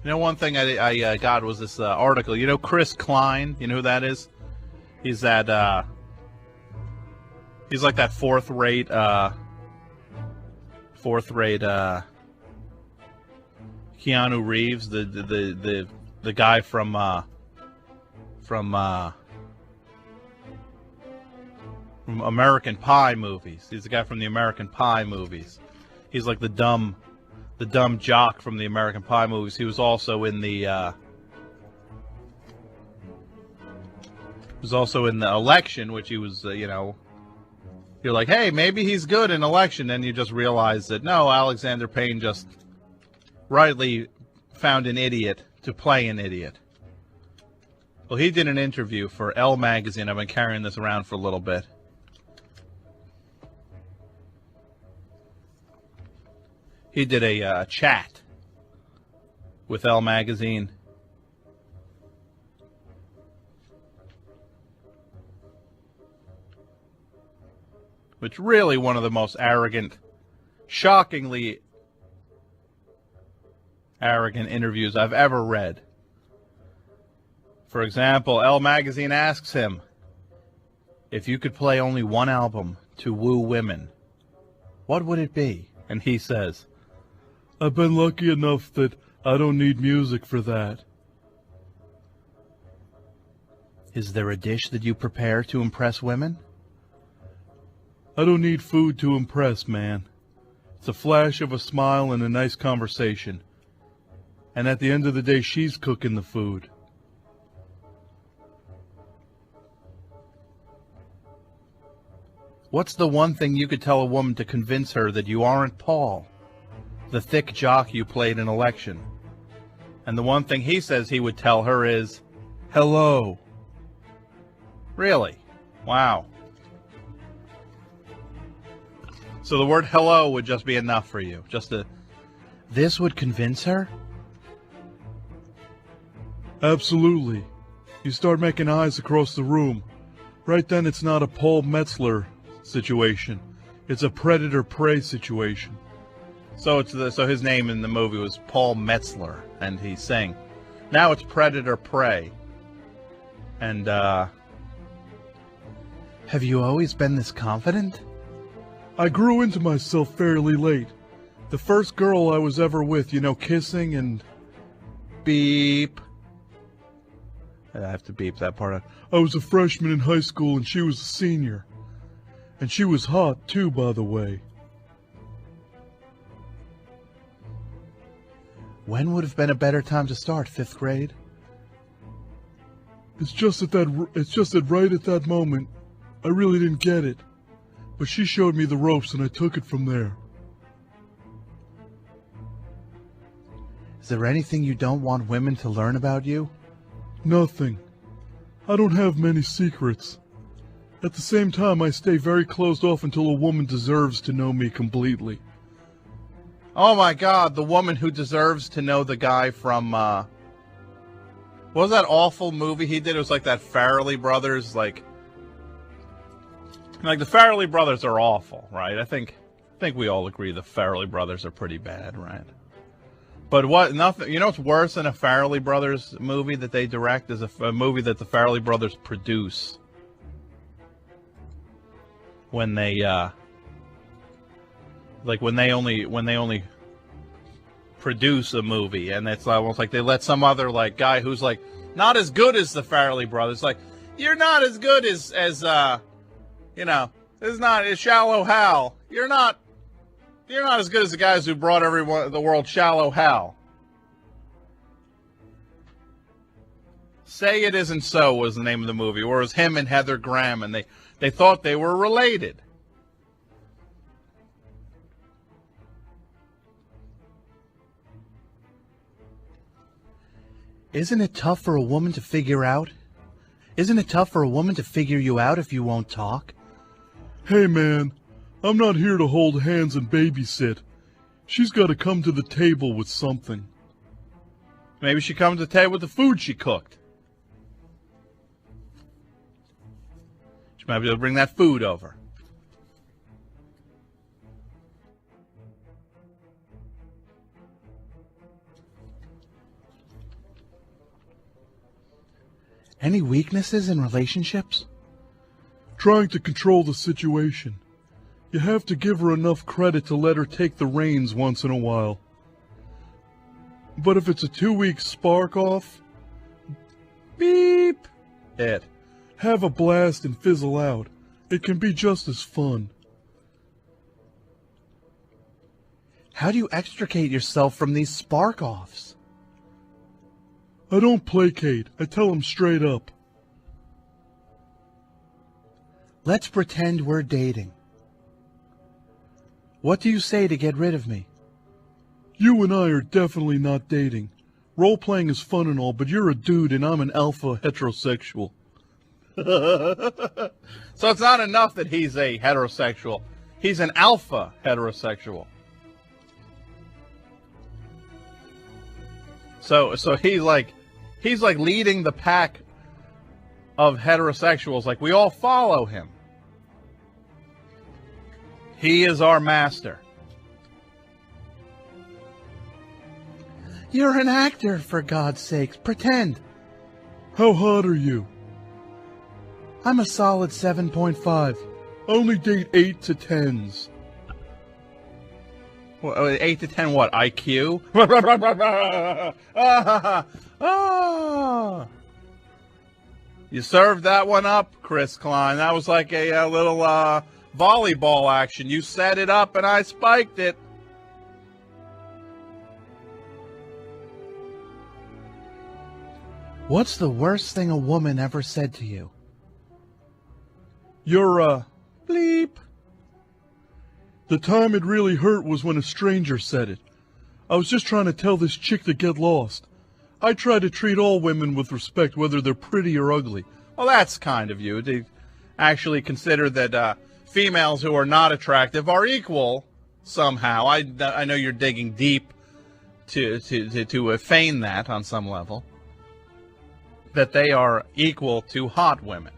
You know, one thing I got was this article. You know Chris Klein? You know who that is? He's that, he's like that fourth-rate, Keanu Reeves, the guy from American Pie movies. He's the guy from the American Pie movies. He's like the dumb jock from the American Pie movies. He was also in the Election, which he was, you're like, hey, maybe he's good in Election. Then you just realize that no, Alexander Payne just rightly found an idiot to play an idiot. Well, he did an interview for Elle magazine. I've been carrying this around for a little bit. He did a chat with Elle magazine. Which really one of the most arrogant, shockingly arrogant interviews I've ever read. For example, Elle magazine asks him, if you could play only one album to woo women, what would it be? And he says, I've been lucky enough that I don't need music for that. Is there a dish that you prepare to impress women? I don't need food to impress, man. It's a flash of a smile and a nice conversation. And at the end of the day, she's cooking the food. What's the one thing you could tell a woman to convince her that you aren't Paul, the thick jock you played in Election? And the one thing he says he would tell her is, hello. Really? Wow. So the word hello would just be enough for you. This would convince her? Absolutely. You start making eyes across the room. Right then it's not a Paul Metzler situation. It's a predator-prey situation. So his name in the movie was Paul Metzler, and he sang. Now it's predator-prey. And, have you always been this confident? I grew into myself fairly late. The first girl I was ever with, kissing and... Beep. I have to beep that part out. I was a freshman in high school and she was a senior. And she was hot, too, by the way. When would have been a better time to start, 5th grade? It's just that right at that moment, I really didn't get it. But she showed me the ropes and I took it from there. Is there anything you don't want women to learn about you? Nothing. I don't have many secrets. At the same time, I stay very closed off until a woman deserves to know me completely. Oh my God, the woman who deserves to know the guy from, what was that awful movie he did? It was like that Farrelly Brothers, like the Farrelly Brothers are awful, right? I think we all agree the Farrelly Brothers are pretty bad, right? But nothing, what's worse than a Farrelly Brothers movie that they direct is a movie that the Farrelly Brothers produce. When they, when they only produce a movie, and it's almost like they let some other, guy who's, not as good as the Farrelly Brothers, you're not as good as it's not as Shallow Hal. You're not as good as the guys who brought the world Shallow Hal. Say It Isn't So was the name of the movie, or it was him and Heather Graham, and they thought they were related. Isn't it tough for a woman to figure out? Isn't it tough for a woman to figure you out if you won't talk? Hey, man, I'm not here to hold hands and babysit. She's got to come to the table with something. Maybe she comes to the table with the food she cooked. She might be able to bring that food over. Any weaknesses in relationships? Trying to control the situation. You have to give her enough credit to let her take the reins once in a while. But if it's a 2-week spark off, beep, It. have a blast and fizzle out. It can be just as fun. How do you extricate yourself from these spark-offs? I don't placate. I tell them straight up. Let's pretend we're dating. What do you say to get rid of me? You and I are definitely not dating. Role-playing is fun and all, but you're a dude and I'm an alpha heterosexual. So it's not enough that he's a heterosexual. He's an alpha heterosexual. So he's like leading the pack of heterosexuals. Like, we all follow him. He is our master. You're an actor, for God's sakes. Pretend. How hot are you? I'm a solid 7.5. Only date 8 to 10s. Well, 8 to 10 what? IQ? You served that one up, Chris Klein. That was like a little volleyball action. You set it up and I spiked it. What's the worst thing a woman ever said to you? You're bleep. The time it really hurt was when a stranger said it. I was just trying to tell this chick to get lost. I try to treat all women with respect, whether they're pretty or ugly. Well, that's kind of you to actually consider that females who are not attractive are equal somehow. I know you're digging deep to feign that on some level. That they are equal to hot women.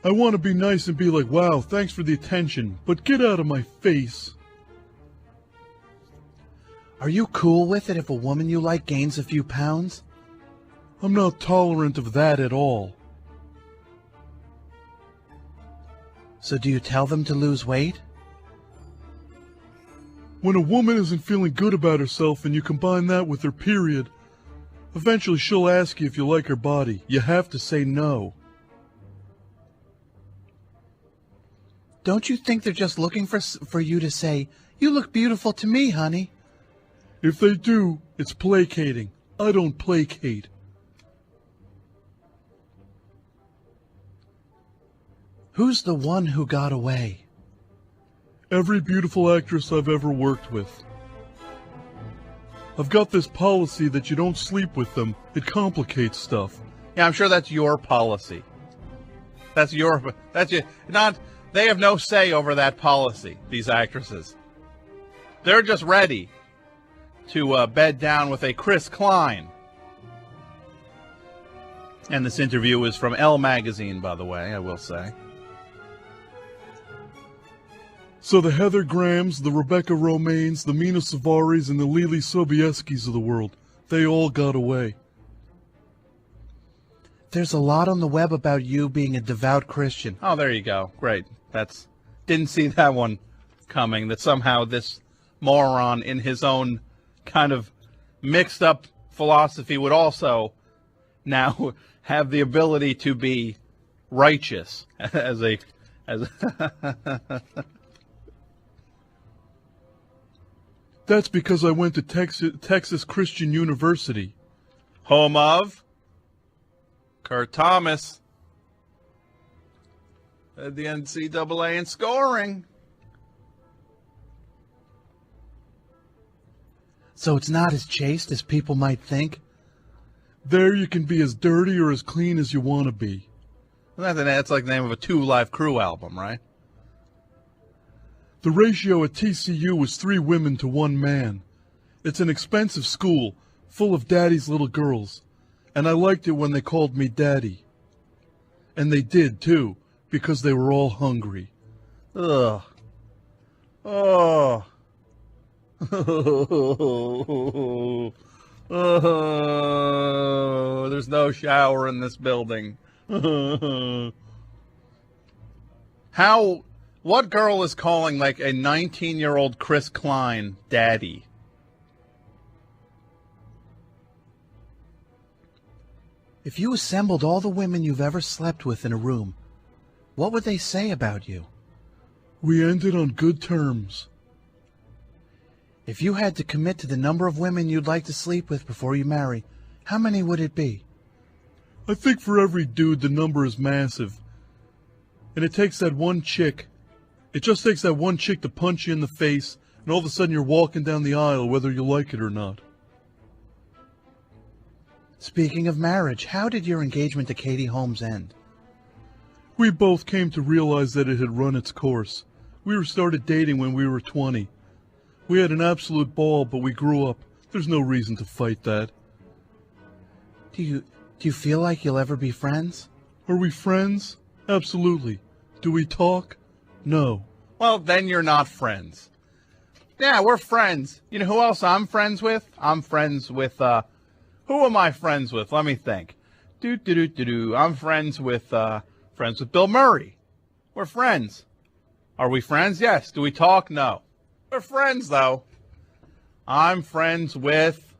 I want to be nice and be like, wow, thanks for the attention, but get out of my face. Are you cool with it if a woman you like gains a few pounds? I'm not tolerant of that at all. So do you tell them to lose weight? When a woman isn't feeling good about herself and you combine that with her period, eventually she'll ask you if you like her body. You have to say no. Don't you think they're just looking for you to say, "You look beautiful to me, honey"? If they do, it's placating. I don't placate. Who's the one who got away? Every beautiful actress I've ever worked with. I've got this policy that you don't sleep with them. It complicates stuff. Yeah, I'm sure that's your policy. That's your not. They have no say over that policy, these actresses. They're just ready to bed down with a Chris Klein. And this interview is from Elle magazine, by the way, I will say. So the Heather Grahams, the Rebecca Romaines, the Mina Savaris, and the Lily Sobieskis of the world, they all got away. There's a lot on the web about you being a devout Christian. Oh, there you go. Great. Didn't see that one coming, that somehow this moron in his own kind of mixed up philosophy would also now have the ability to be righteous as a That's because I went to Texas Christian University. Home of Kurt Thomas. Led the NCAA in scoring. So it's not as chaste as people might think? There you can be as dirty or as clean as you want to be. That's like the name of a 2 Live Crew album, right? The ratio at TCU was 3 women to 1 man. It's an expensive school, full of daddy's little girls. And I liked it when they called me daddy. And they did, too, because they were all hungry. Ugh. Oh. Oh, there's no shower in this building. What girl is calling like a 19-year-old Chris Klein daddy? If you assembled all the women you've ever slept with in a room, what would they say about you? We ended on good terms. If you had to commit to the number of women you'd like to sleep with before you marry, how many would it be? I think for every dude the number is massive. And it takes that one chick. It just takes that one chick to punch you in the face, and all of a sudden you're walking down the aisle whether you like it or not. Speaking of marriage, how did your engagement to Katie Holmes end? We both came to realize that it had run its course. We started dating when we were 20. We had an absolute ball, but we grew up. There's no reason to fight that. Do you feel like you'll ever be friends? Are we friends? Absolutely. Do we talk? No. Well, then you're not friends. Yeah, we're friends. You know who else I'm friends with? I'm friends with, who am I friends with? Let me think. I'm friends with Bill Murray. We're friends. Are we friends? Yes. Do we talk? No. We're friends, though. I'm friends with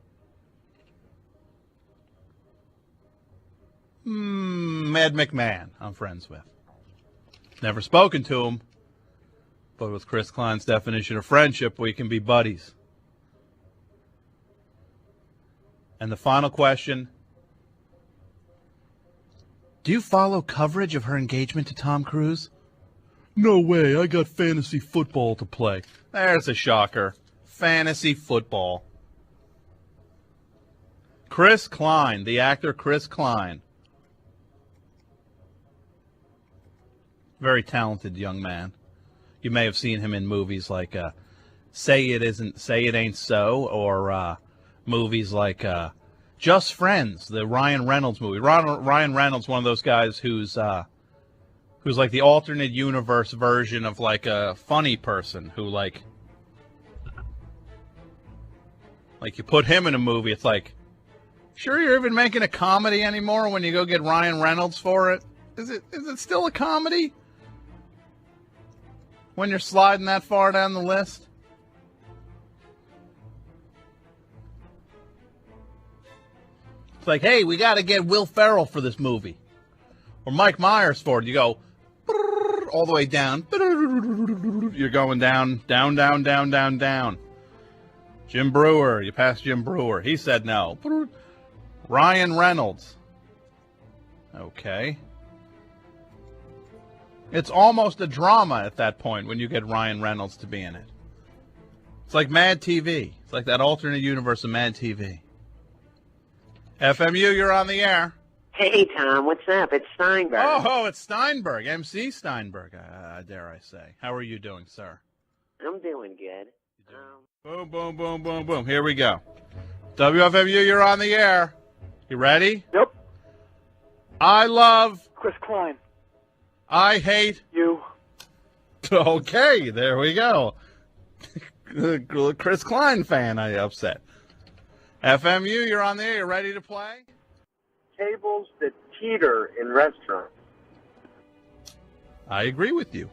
Ed McMahon. I'm friends with. Never spoken to him, but with Chris Klein's definition of friendship, we can be buddies. And the final question. Do you follow coverage of her engagement to Tom Cruise? No way, I got fantasy football to play. There's a shocker. Fantasy football. Chris Klein, the actor Chris Klein. Very talented young man. You may have seen him in movies like Say It Ain't So, or movies like Just Friends, the Ryan Reynolds movie. Ryan Reynolds, one of those guys who's like the alternate universe version of like a funny person who like you put him in a movie, it's like, sure you're even making a comedy anymore when you go get Ryan Reynolds for it? Is it still a comedy? When you're sliding that far down the list? It's like, hey, we got to get Will Ferrell for this movie. Or Mike Myers for it. You go all the way down. You're going down. Jim Brewer. You passed Jim Brewer. He said no. Ryan Reynolds. Okay. It's almost a drama at that point when you get Ryan Reynolds to be in it. It's like Mad TV. It's like that alternate universe of Mad TV. FMU, you're on the air. Hey, Tom, what's up? It's Steinberg. Oh, it's Steinberg. MC Steinberg, dare I say. How are you doing, sir? I'm doing good. Boom, boom, boom, boom, boom. Here we go. WFMU, you're on the air. You ready? Yep. I love... Chris Klein. I hate... You. Okay, there we go. Chris Klein fan, I upset. FMU, you're on the air. You ready to play? Tables that teeter in restaurants. I agree with you.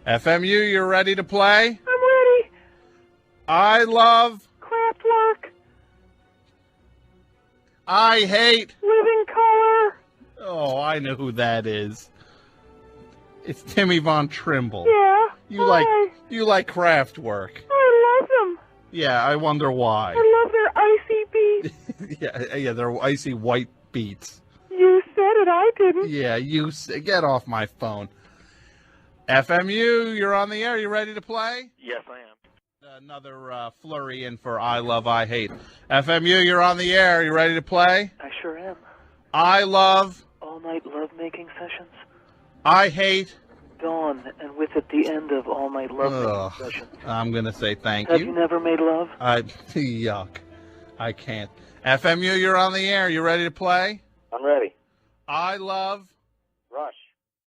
FMU, you're ready to play? I'm ready. I love... Craft work. I hate... Living color. Oh, I know who that is. It's Timmy Von Trimble. Yeah. You like craft work. I love them. Yeah, I wonder why. I love their icy beats. yeah, they're icy white beats. You said it, I didn't. Yeah, get off my phone. FMU, you're on the air. You ready to play? Yes, I am. Another flurry in for I love, I hate. FMU, you're on the air. You ready to play? I sure am. I love... All-night love-making sessions. I hate... Dawn, and with it the end of all-night love-making sessions. I'm going to say thank Have you never made love? Yuck. I can't. FMU, you're on the air. You ready to play? I'm ready. I love...